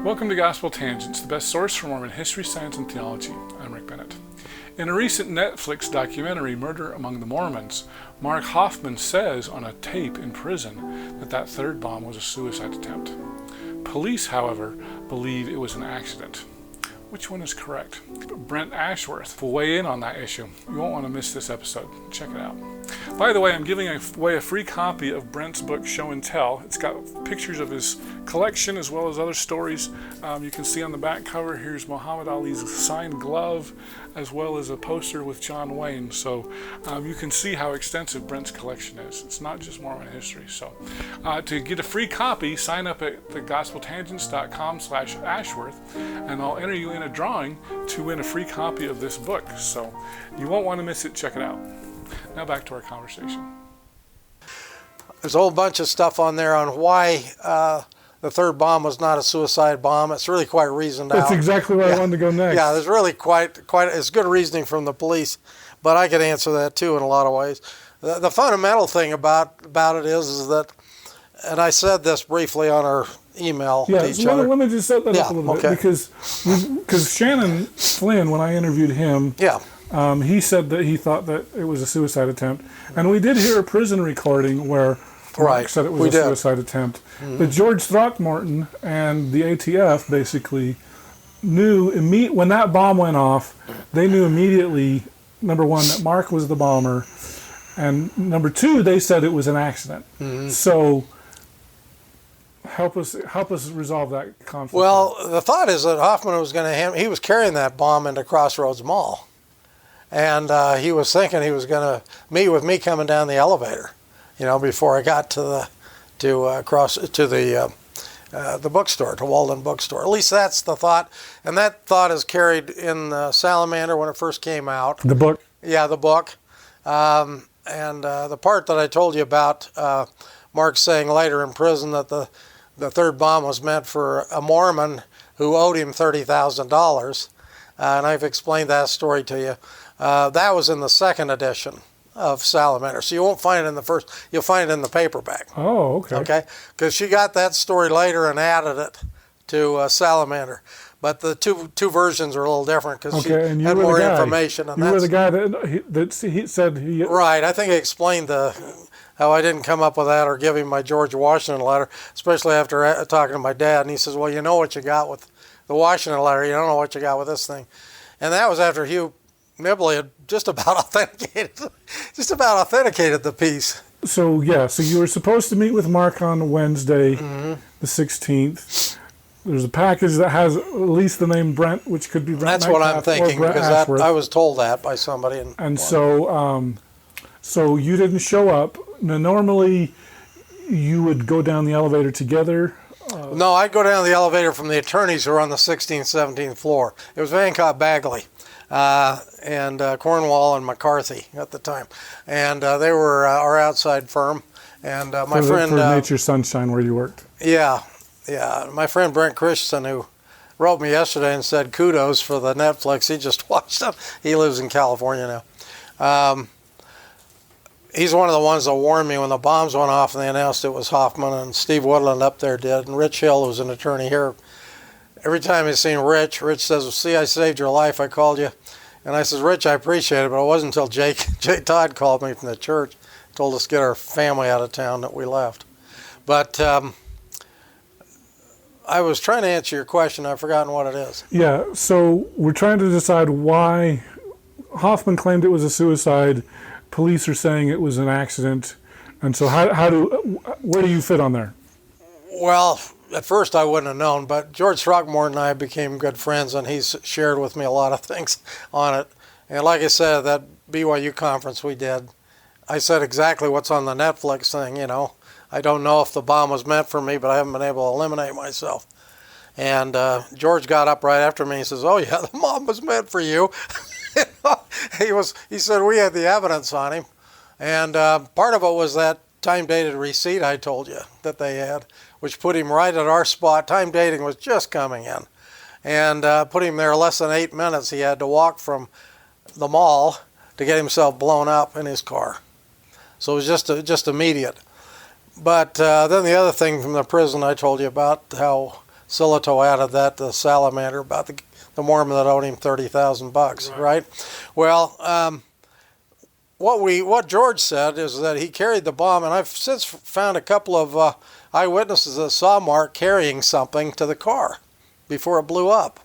Welcome to Gospel Tangents, the best source for Mormon history, science, and theology. I'm Rick Bennett. In a recent Netflix documentary, Murder Among the Mormons, Mark Hoffman says on a tape in prison that third bomb was a suicide attempt. Police, however, believe it was an accident. Which one is correct? Brent Ashworth will weigh in on that issue. You won't want to miss this episode. Check it out. By the way, I'm giving away a free copy of Brent's book, Show and Tell. It's got pictures of his collection as well as other stories. You can see on the back cover, here's Muhammad Ali's signed glove, as well as a poster with John Wayne. So you can see how extensive Brent's collection is. It's not just Mormon history. So to get a free copy, sign up at thegospeltangents.com/Ashworth, and I'll enter you in a drawing to win a free copy of this book. So you won't want to miss it. Check it out. Now back to our conversation. There's a whole bunch of stuff on there on why the third bomb was not a suicide bomb. It's really quite reasoned out. That's exactly where I wanted to go next. Yeah, there's really quite it's good reasoning from the police, but I could answer that too in a lot of ways. The fundamental thing about it is that, and I said this briefly on our email to each other. Let me just set that up a little bit, because Shannon Flynn, when I interviewed him, he said that he thought that it was a suicide attempt, and we did hear a prison recording where Mark said it was a suicide attempt. Mm-hmm. But George Throckmorton and the ATF basically knew when that bomb went off, they knew immediately, number one, that Mark was the bomber, and number two, they said it was an accident. Mm-hmm. So help us resolve that conflict. Well, the thought is that Hoffman was he was carrying that bomb into Crossroads Mall, and he was thinking he was going to meet with me coming down the elevator, before I got to the bookstore, to Walden Bookstore. At least that's the thought, and that thought is carried in Salamander when it first came out. The book? Yeah, the book. And the part that I told you about, Mark saying later in prison that the third bomb was meant for a Mormon who owed him $30,000, and I've explained that story to you. That was in the second edition of Salamander, so you won't find it in the first. You'll find it in the paperback. Oh, okay. Okay, because she got that story later and added it to Salamander. But the two versions are a little different because she had more information. And you were the guy that he said he... Right, I think I explained how I didn't come up with that or give him my George Washington letter, especially after talking to my dad. And he says, well, you know what you got with the Washington letter. You don't know what you got with this thing. And that was after Hugh Nibley had just about authenticated the piece. So you were supposed to meet with Mark on Wednesday, the 16th. There's a package that has at least the name Brent, which could be Brent. That's what I'm thinking, because I was told that by somebody. So you didn't show up. Now, normally you would go down the elevator together. No, I'd go down the elevator from the attorneys who were on the 16th, 17th floor. It was Vancott Bagley and Cornwall and McCarthy at the time. And they were our outside firm. And my friend... For Nature Sunshine, where you worked. Yeah. My friend Brent Christensen, who wrote me yesterday and said kudos for the Netflix. He just watched it. He lives in California now. He's one of the ones that warned me when the bombs went off and they announced it was Hoffman, and Steve Woodland up there did, and Rich Hill, who's an attorney here. Every time he's seen Rich says, well, see, I saved your life, I called you. And I says, Rich, I appreciate it, but it wasn't until Jay Todd called me from the church, told us to get our family out of town, that we left. But I was trying to answer your question. I've forgotten what it is. Yeah, so we're trying to decide why Hoffman claimed it was a suicide. Police are saying it was an accident. And so where do you fit on there? Well, at first I wouldn't have known, but George Throckmorton and I became good friends, and he's shared with me a lot of things on it. And like I said, that BYU conference we did, I said exactly what's on the Netflix thing, I don't know if the bomb was meant for me, but I haven't been able to eliminate myself. And George got up right after me and says, oh yeah, the bomb was meant for you. He said we had the evidence on him. And part of it was that time-dated receipt I told you that they had, which put him right at our spot. Time dating was just coming in. And put him there less than 8 minutes. He had to walk from the mall to get himself blown up in his car. So it was just immediate. But then the other thing from the prison I told you about, how Sillitoe added that to the salamander about the Mormon that owed him $30,000, right? Well, what George said is that he carried the bomb, and I've since found a couple of eyewitnesses that saw Mark carrying something to the car before it blew up.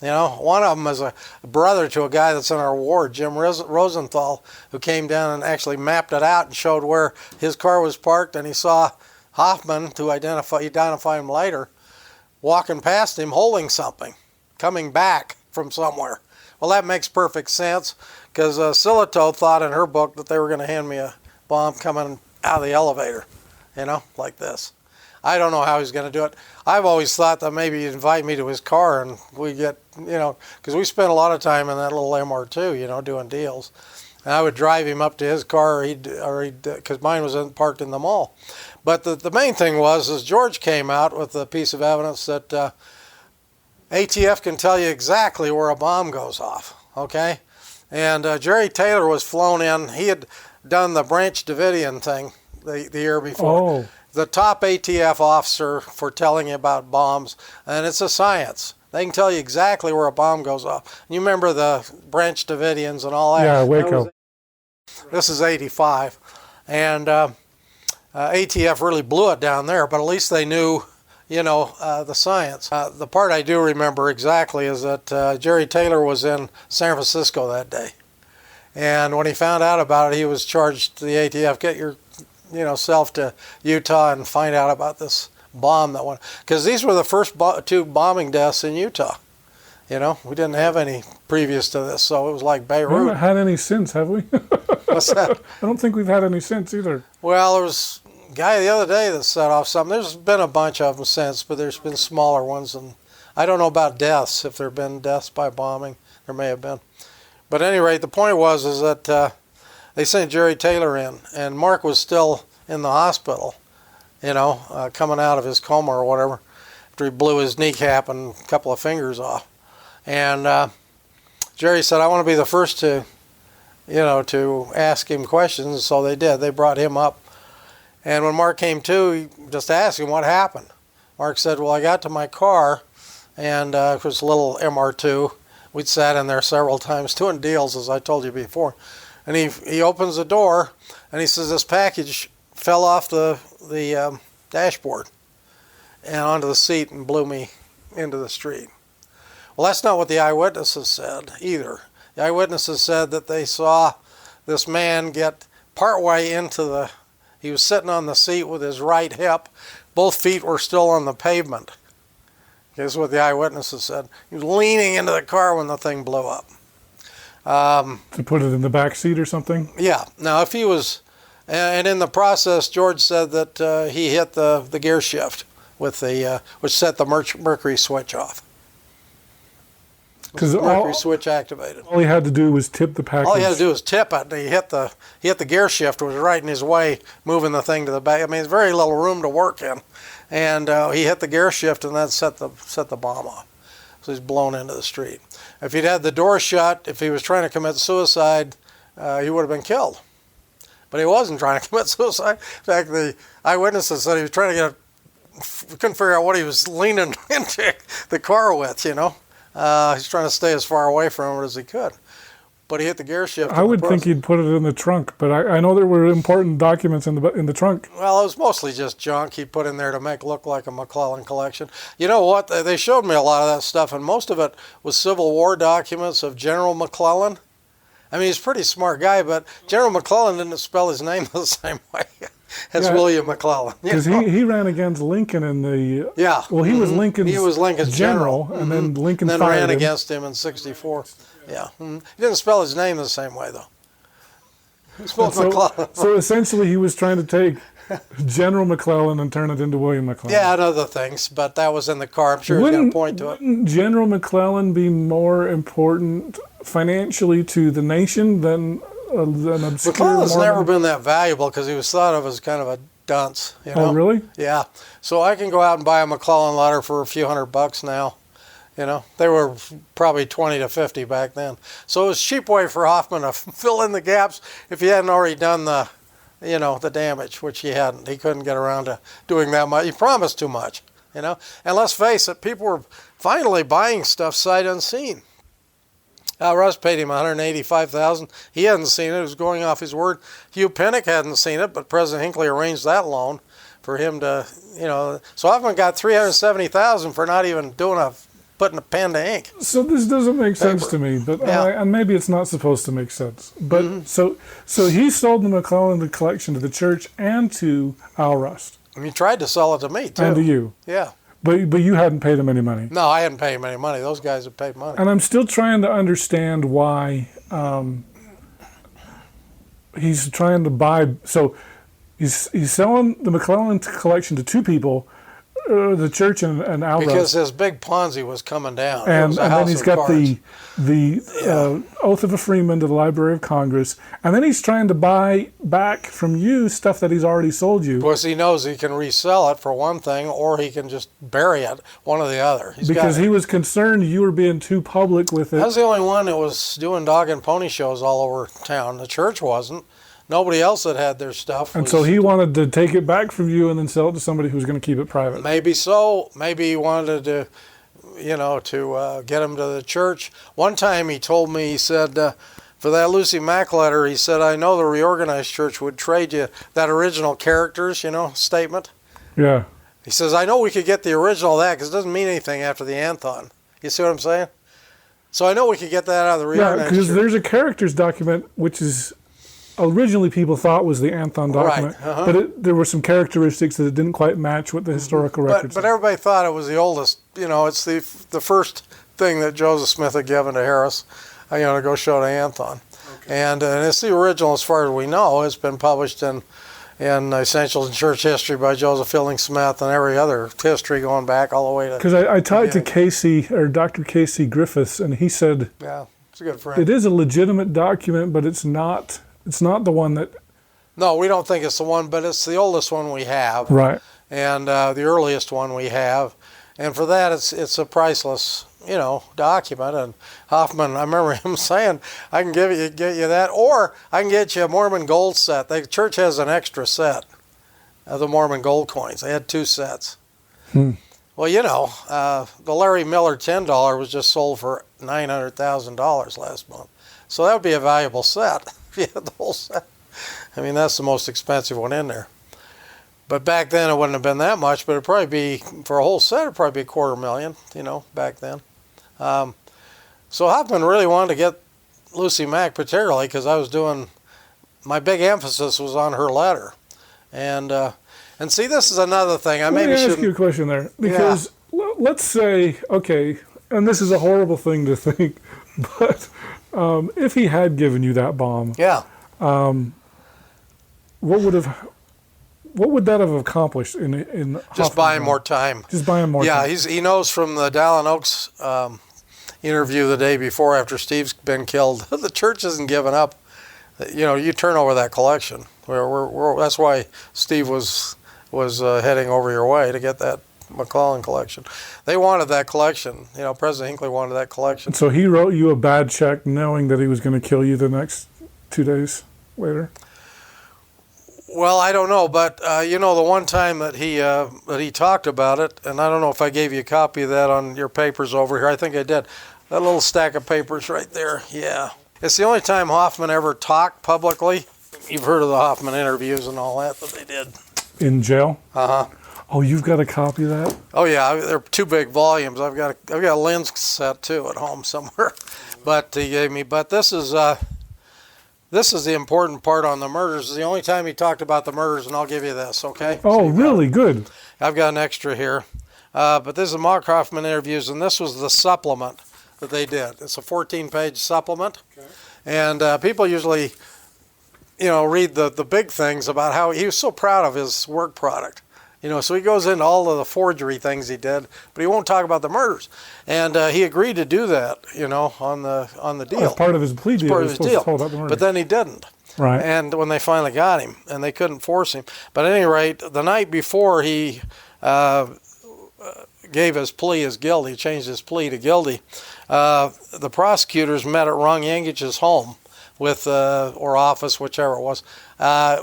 You know, one of them is a brother to a guy that's in our ward, Jim Rosenthal, who came down and actually mapped it out and showed where his car was parked, and he saw Hoffman, to identify him later, walking past him holding something, coming back from somewhere. Well, that makes perfect sense, because Sillitoe thought in her book that they were going to hand me a bomb coming out of the elevator, you know, like this. I don't know how he's going to do it. I've always thought that maybe he'd invite me to his car and we get, you know, because we spent a lot of time in that little MR2, you know, doing deals. And I would drive him up to his car, because mine was parked in the mall. But the main thing was George came out with a piece of evidence that ATF can tell you exactly where a bomb goes off, okay? And Jerry Taylor was flown in. He had done the Branch Davidian thing the year before. Oh. The top ATF officer for telling you about bombs, and it's a science. They can tell you exactly where a bomb goes off. You remember the Branch Davidians and all that? Yeah, Waco. This is 85, and ATF really blew it down there, but at least they knew, you know, the science. The part I do remember exactly is that Jerry Taylor was in San Francisco that day, and when he found out about it, he was charged to the ATF, get your self to Utah and find out about this bomb that went, because these were the first two bombing deaths in Utah. You know, we didn't have any previous to this, so it was like Beirut. We haven't had any since, have we? What's that? I don't think we've had any since either. Well, there was a guy the other day that set off something. There's been a bunch of them since, but there's been smaller ones, and I don't know about deaths. If there have been deaths by bombing, there may have been. But at any rate, the point is that they sent Jerry Taylor in, and Mark was still in the hospital, you know, coming out of his coma or whatever, after he blew his kneecap and a couple of fingers off. And Jerry said, I want to be the first to, to ask him questions, so they did. They brought him up. And when Mark came to, he just asked him what happened. Mark said, well, I got to my car, and it was a little MR2. We'd sat in there several times doing deals, as I told you before. And he opens the door, and he says, this package fell off the dashboard and onto the seat and blew me into the street. Well, that's not what the eyewitnesses said either. The eyewitnesses said that they saw this man get partway into he was sitting on the seat with his right hip. Both feet were still on the pavement. Here's what the eyewitnesses said. He was leaning into the car when the thing blew up. To put it in the back seat or something? Yeah. Now, if he was, and in the process, George said that he hit the gear shift with which set the mercury switch off. Because mercury switch activated. All he had to do was tip the package. All he had to do was tip it, and he hit the gear shift, was right in his way, moving the thing to the back. I mean, there's very little room to work in, and he hit the gear shift, and that set the bomb off. So he's blown into the street. If he'd had the door shut, if he was trying to commit suicide, he would have been killed. But he wasn't trying to commit suicide. In fact, the eyewitnesses said he was trying to couldn't figure out what he was leaning into the car with, you know. He's trying to stay as far away from it as he could. But he hit the gear shift. I would think he'd put it in the trunk, but I know there were important documents in the trunk. Well, it was mostly just junk he put in there to make it look like a McClellan collection. You know what? They showed me a lot of that stuff, and most of it was Civil War documents of General McClellan. I mean, he's a pretty smart guy, but General McClellan didn't spell his name the same way as William McClellan. Because he ran against Lincoln in the... Yeah. Well, he was Lincoln's general, and then Lincoln then fired ran him. against him in 1964. Yeah. He didn't spell his name the same way, though. He spelled McClellan. So essentially he was trying to take General McClellan and turn it into William McClellan. Yeah, and other things, but that was in the car. I'm sure he's going to point to it. Wouldn't General McClellan be more important financially to the nation than an obscure McClellan's Mormon? never been that valuable because he was thought of as kind of a dunce. You know? Oh, really? Yeah. So I can go out and buy a McClellan letter for a few $100 now. You know, they were probably 20 to 50 back then. So it was a cheap way for Hoffman to fill in the gaps if he hadn't already done the damage, which he hadn't. He couldn't get around to doing that much. He promised too much. you know. And let's face it, people were finally buying stuff sight unseen. Russ paid him $185,000. He hadn't seen it. It was going off his word. Hugh Pinnock hadn't seen it, but President Hinckley arranged that loan for him to, you know. So Hoffman got $370,000 for not even putting a pen to ink. So this doesn't make sense to me, but and maybe it's not supposed to make sense. But so he sold the McClellan collection to the church and to Al Rust. And he tried to sell it to me too. And to you. Yeah. But you hadn't paid him any money. No, I hadn't paid him any money. Those guys had paid money. And I'm still trying to understand why he's trying to buy. So he's selling the McClellan collection to two people, the church and Al Rust. Because his big Ponzi was coming down. And then he's got the Oath of a Freeman to the Library of Congress. And then he's trying to buy back from you stuff that he's already sold you. Because he knows he can resell it for one thing, or he can just bury it, one or the other. Because he was concerned you were being too public with it. I was the only one that was doing dog and pony shows all over town. The church wasn't. Nobody else that had their stuff. And so he wanted to take it back from you and then sell it to somebody who was going to keep it private. Maybe so. Maybe he wanted to, get him to the church. One time he told me, he said, for that Lucy Mack letter, he said, I know the reorganized church would trade you that original characters, statement. Yeah. He says, I know we could get the original of that because it doesn't mean anything after the Anthon. You see what I'm saying? So I know we could get that out of the reorganized church. Yeah, because there's a characters document, which is originally people thought was the Anthon document, right. But there were some characteristics that it didn't quite match what the historical records. But everybody thought it was the oldest. It's the first thing that Joseph Smith had given to Harris, to go show to Anthon, and it's the original as far as we know. It's been published in Essentials in Church History by Joseph Fielding Smith and every other history going back all the way to. Because I talked to Dr. Casey Griffiths, and he said, yeah, it's a good friend. It is a legitimate document, but it's not. It's not the one that... No, we don't think it's the one, but it's the oldest one we have. Right. And the earliest one we have. And for that, it's a priceless, document. And Hoffman, I remember him saying, I can get you that, or I can get you a Mormon gold set. The church has an extra set of the Mormon gold coins. They had 2 sets. Well, the Larry Miller $10 was just sold for $900,000 last month. So that would be a valuable set. Yeah, the whole set. I mean, that's the most expensive one in there. But back then it wouldn't have been that much, but it'd probably be, for a whole set, it'd probably be $250,000, back then. So Hoffman really wanted to get Lucy Mack, particularly because my big emphasis was on her letter. And see, this is another thing. Let me ask you a question there. Because let's say, okay, and this is a horrible thing to think, but... if he had given you that bomb, what would that have accomplished in just buying more time? Just buying more time. Yeah, he knows from the Dallin Oaks interview the day before after Steve's been killed, the church isn't giving up. You turn over that collection. That's why Steve was heading over your way to get that McClellan collection. They wanted that collection. President Hinckley wanted that collection. So he wrote you a bad check knowing that he was going to kill you the next 2 days later? Well, I don't know, but the one time that he talked about it, and I don't know if I gave you a copy of that on your papers over here. I think I did. That little stack of papers right there. Yeah. It's the only time Hoffman ever talked publicly. You've heard of the Hoffman interviews and all that they did. In jail? Uh-huh. Oh, you've got a copy of that? Oh yeah, they're 2 big volumes. I've got a lens set too at home somewhere, but he gave me. But this is the important part on the murders. It's the only time he talked about the murders, and I'll give you this, okay? Oh, really? Good. I've got an extra here, but this is Mark Hoffman Interviews, and this was the supplement that they did. It's a 14-page supplement, and people usually, read the big things about how he was so proud of his work product. So he goes into all of the forgery things he did, but he won't talk about the murders. And he agreed to do that, on the deal. As part of his plea deal. Part of his deal. But then he didn't. Right. And when they finally got him, and they couldn't force him. But at any rate, the night before he gave his plea as guilty, changed his plea to guilty, the prosecutors met at Ron Yangich's home with, or office, whichever it was,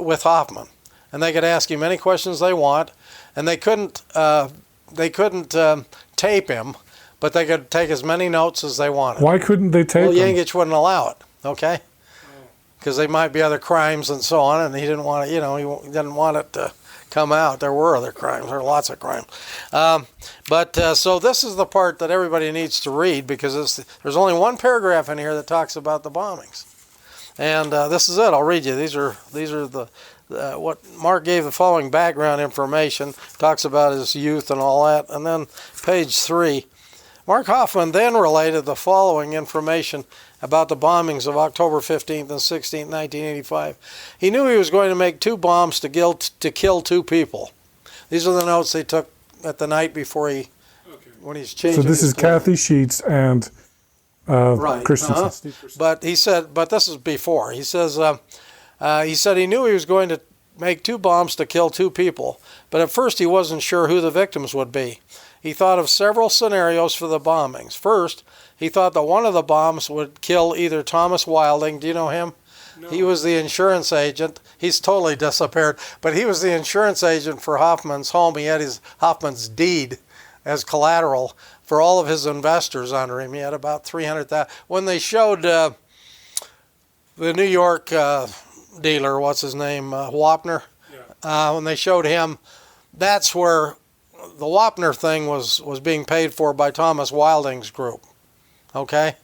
with Hoffman. And they could ask him any questions they want. And they couldn't tape him, but they could take as many notes as they wanted. Why couldn't they tape him? Well, Yengich wouldn't allow it. Okay, because they might be other crimes and so on, and he didn't want it. You know, he didn't want it to come out. There were other crimes. There were lots of crimes. So this is the part that everybody needs to read, because there's only one paragraph in here that talks about the bombings, and this is it. I'll read you. These are the what Mark gave the following background information. Talks about his youth and all that, and then page 3. Mark Hoffman then related the following information about the bombings of October 15th and 16th, 1985. He knew he was going to make 2 bombs to kill 2 people. These are the notes they took at the night before when he's changing. So this is Kathy Sheets and right. Christensen. But he said, but this is before. He says, he said he knew he was going to make 2 bombs to kill 2 people, but at first he wasn't sure who the victims would be. He thought of several scenarios for the bombings. First, he thought that one of the bombs would kill either Thomas Wilding. Do you know him? No. He was the insurance agent. He's totally disappeared, but he was the insurance agent for Hoffman's home. He had Hoffman's deed as collateral for all of his investors under him. He had about 300,000. When they showed the New York dealer, what's his name, Wapner, when they showed him, that's where the Wapner thing was being paid for by Thomas Wilding's group. Okay?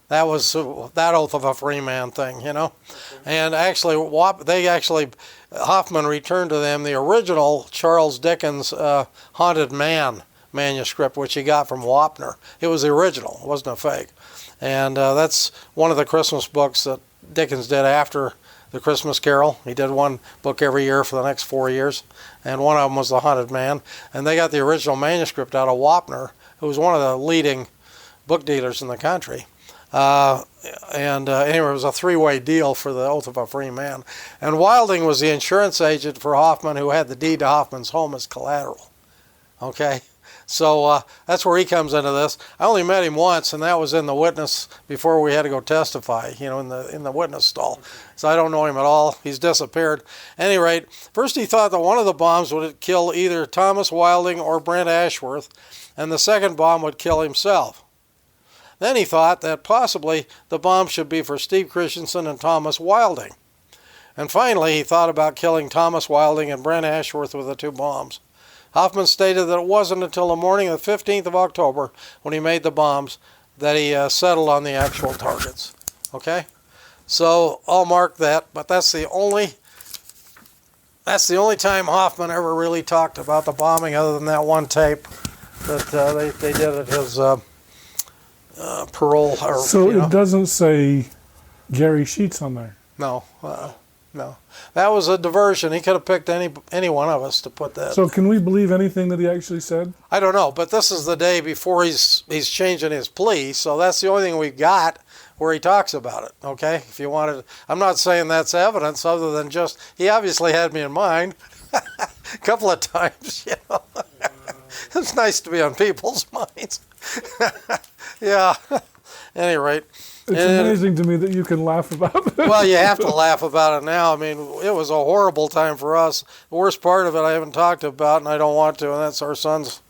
That was that oath of a free man thing, you know? Okay. And actually, Hoffman returned to them the original Charles Dickens Haunted Man manuscript, which he got from Wapner. It was the original. It wasn't a fake. And that's one of the Christmas books that Dickens did after the Christmas Carol. He did one book every year for the next 4 years, and one of them was The Haunted Man. And they got the original manuscript out of Wapner, who was one of the leading book dealers in the country. Anyway, it was a 3-way deal for the Oath of a Free Man. And Wilding was the insurance agent for Hoffman, who had the deed to Hoffman's home as collateral. Okay? So that's where he comes into this. I only met him once, and that was in the witness before we had to go testify, you know, in the witness stall. So I don't know him at all. He's disappeared. At any rate, first he thought that one of the bombs would kill either Thomas Wilding or Brent Ashworth, and the second bomb would kill himself. Then he thought that possibly the bomb should be for Steve Christensen and Thomas Wilding. And finally, he thought about killing Thomas Wilding and Brent Ashworth with the 2 bombs. Hoffman stated that it wasn't until the morning of the 15th of October, when he made the bombs, that he settled on the actual targets. Okay? So I'll mark that, but that's the only time Hoffman ever really talked about the bombing, other than that one tape that they did at his parole. So it doesn't say Gary Sheets on there? No. No. That was a diversion. He could have picked any one of us to put that. So can we believe anything that he actually said? I don't know, but this is the day before he's changing his plea, so that's the only thing we got where he talks about it, okay? If you wanted, I'm not saying that's evidence other than just, he obviously had me in mind a couple of times, you know. It's nice to be on people's minds. Yeah. At any rate. It's amazing to me that you can laugh about it. Well, you have to laugh about it now. I mean, it was a horrible time for us. The worst part of it I haven't talked about, and I don't want to, and that's our sons.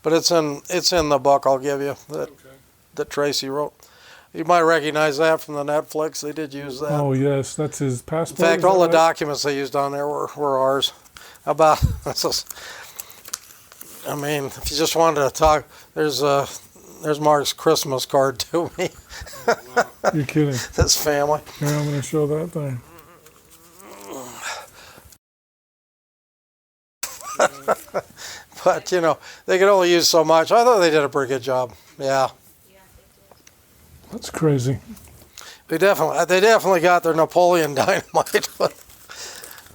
But it's in the book I'll give you that Tracy wrote. You might recognize that from the Netflix. They did use that. Oh, yes. That's his passport. In fact, all the documents they used on there were ours. About, I mean, if you just wanted to talk, there's Mark's Christmas card to me. Wow. You're kidding. This family. Here, I'm going to show that thing. But, you know, they could only use so much. I thought they did a pretty good job. Yeah. That's crazy. They definitely got their Napoleon Dynamite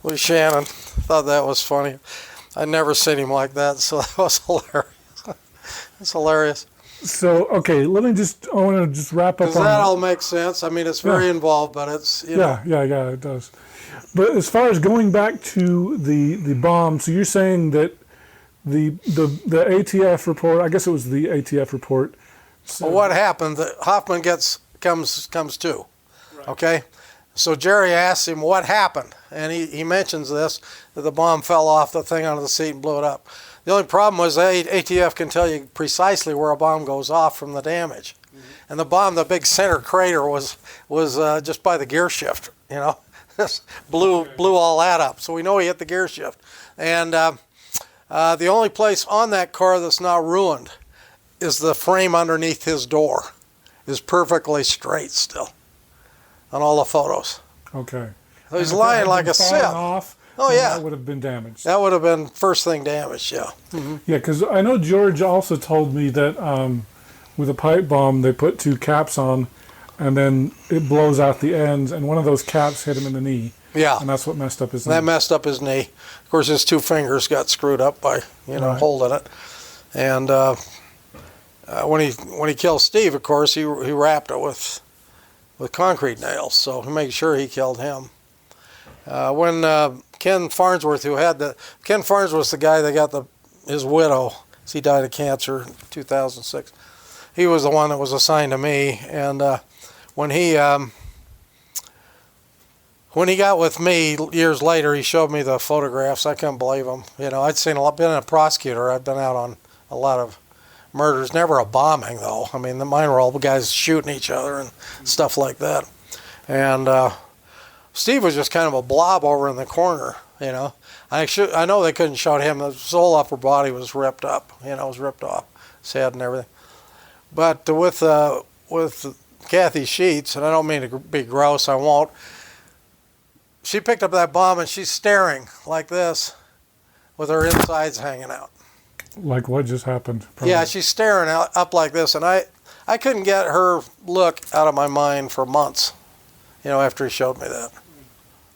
with Shannon. Thought that was funny. I'd never seen him like that, so that was hilarious. It's hilarious. So, okay, I want to just wrap up on... Does that all make sense? I mean, it's very involved, but it's, you know. Yeah, it does. But as far as going back to the bomb, so you're saying that the ATF report, I guess it was the ATF report. Well, what happened, Hoffman comes to, okay? So Jerry asks him what happened, and he mentions this, that the bomb fell off the thing onto the seat and blew it up. The only problem was ATF can tell you precisely where a bomb goes off from the damage. And the bomb, the big center crater, was just by the gear shift. You know, blew all that up. So we know he hit the gear shift. And the only place on that car that's not ruined is the frame underneath his door. Is perfectly straight still on all the photos. Okay. So he's lying like a sieve. Oh yeah, that would have been damaged. That would have been first thing damaged. Yeah. Mm-hmm. Yeah, because I know George also told me that with a pipe bomb they put 2 caps on, and then it blows out the ends, and one of those caps hit him in the knee. Yeah. And that's what messed up his knee. That messed up his knee. Of course, his 2 fingers got screwed up by holding it, and. When he killed Steve, of course, he wrapped it with concrete nails, so to make sure he killed him. When Ken Farnsworth, Ken Farnsworth was the guy that got his widow, he died of cancer in 2006. He was the one that was assigned to me, and when he got with me years later, he showed me the photographs. I couldn't believe them. You know, been a prosecutor. I'd been out on a lot of murders, never a bombing though. I mean, mine were all guys shooting each other and stuff like that. And Steve was just kind of a blob over in the corner, you know. I know they couldn't show him. His whole upper body was ripped up, you know, it was ripped off, his head and everything. But with Kathy Sheets, and I don't mean to be gross, I won't. She picked up that bomb and she's staring like this with her insides hanging out. Like what just happened? Probably. Yeah, she's staring up like this, and I couldn't get her look out of my mind for months, you know, after he showed me that.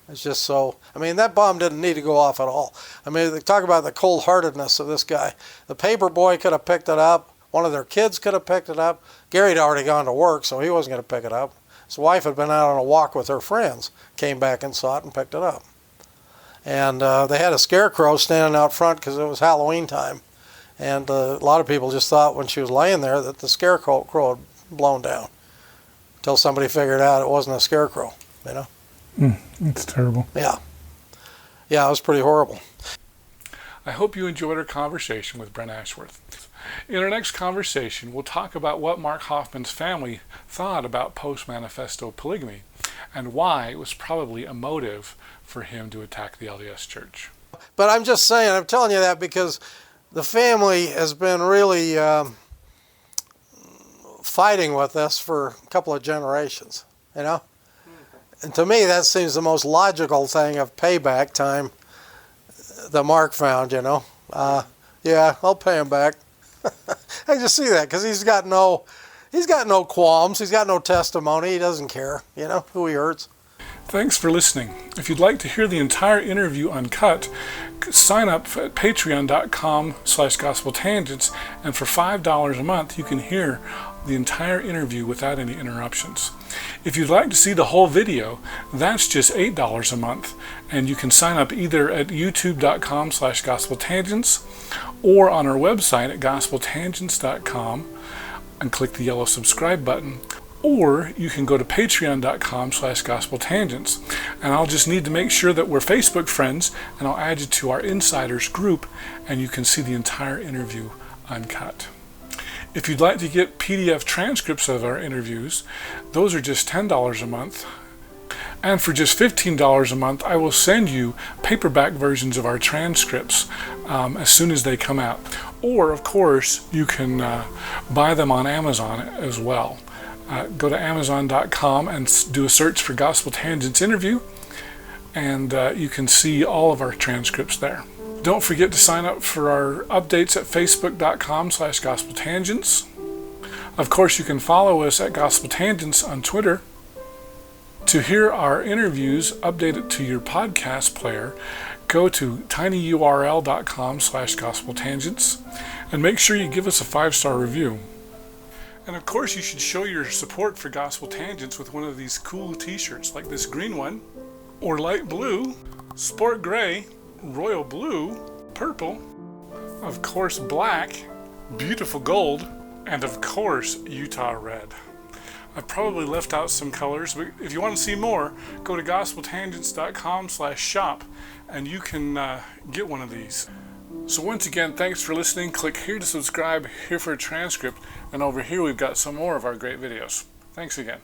It's just so, I mean, that bomb didn't need to go off at all. I mean, they talk about the cold-heartedness of this guy. The paper boy could have picked it up. One of their kids could have picked it up. Gary had already gone to work, so he wasn't going to pick it up. His wife had been out on a walk with her friends, came back and saw it and picked it up. And they had a scarecrow standing out front because it was Halloween time. And a lot of people just thought when she was laying there that the scarecrow had blown down. Until somebody figured out it wasn't a scarecrow, you know. It's terrible. Yeah. Yeah, it was pretty horrible. I hope you enjoyed our conversation with Brent Ashworth. In our next conversation, we'll talk about what Mark Hoffman's family thought about post-manifesto polygamy and why it was probably a motive for him to attack the LDS Church. But I'm just saying, I'm telling you that because the family has been really fighting with us for a couple of generations, you know? And to me, that seems the most logical thing of payback time that Mark found, you know? Yeah, I'll pay him back. I just see that because he's got no qualms. He's got no testimony. He doesn't care, you know, who he hurts. Thanks for listening. If you'd like to hear the entire interview uncut, sign up at patreon.com/gospeltangents, and for $5 a month you can hear the entire interview without any interruptions. If you'd like to see the whole video, that's just $8 a month, and you can sign up either at youtube.com/gospeltangents or on our website at gospeltangents.com and click the yellow subscribe button. Or you can go to patreon.com/gospeltangents, and I'll just need to make sure that we're Facebook friends, and I'll add you to our insiders group, and you can see the entire interview uncut. If you'd like to get PDF transcripts of our interviews, those are just $10 a month. And for just $15 a month, I will send you paperback versions of our transcripts as soon as they come out. Or, of course, you can buy them on Amazon as well. Go to Amazon.com and do a search for Gospel Tangents Interview, and you can see all of our transcripts there. Don't forget to sign up for our updates at Facebook.com/GospelTangents. Of course, you can follow us at Gospel Tangents on Twitter. To hear our interviews updated to your podcast player, go to tinyurl.com/GospelTangents and make sure you give us a 5-star review. And of course, you should show your support for Gospel Tangents with one of these cool t-shirts like this green one, or light blue, sport gray, royal blue, purple, of course black, beautiful gold, and of course Utah red. I've probably left out some colors, but if you want to see more, go to gospeltangents.com/shop and you can get one of these. So once again, thanks for listening. Click here to subscribe, here for a transcript, and over here we've got some more of our great videos. Thanks again.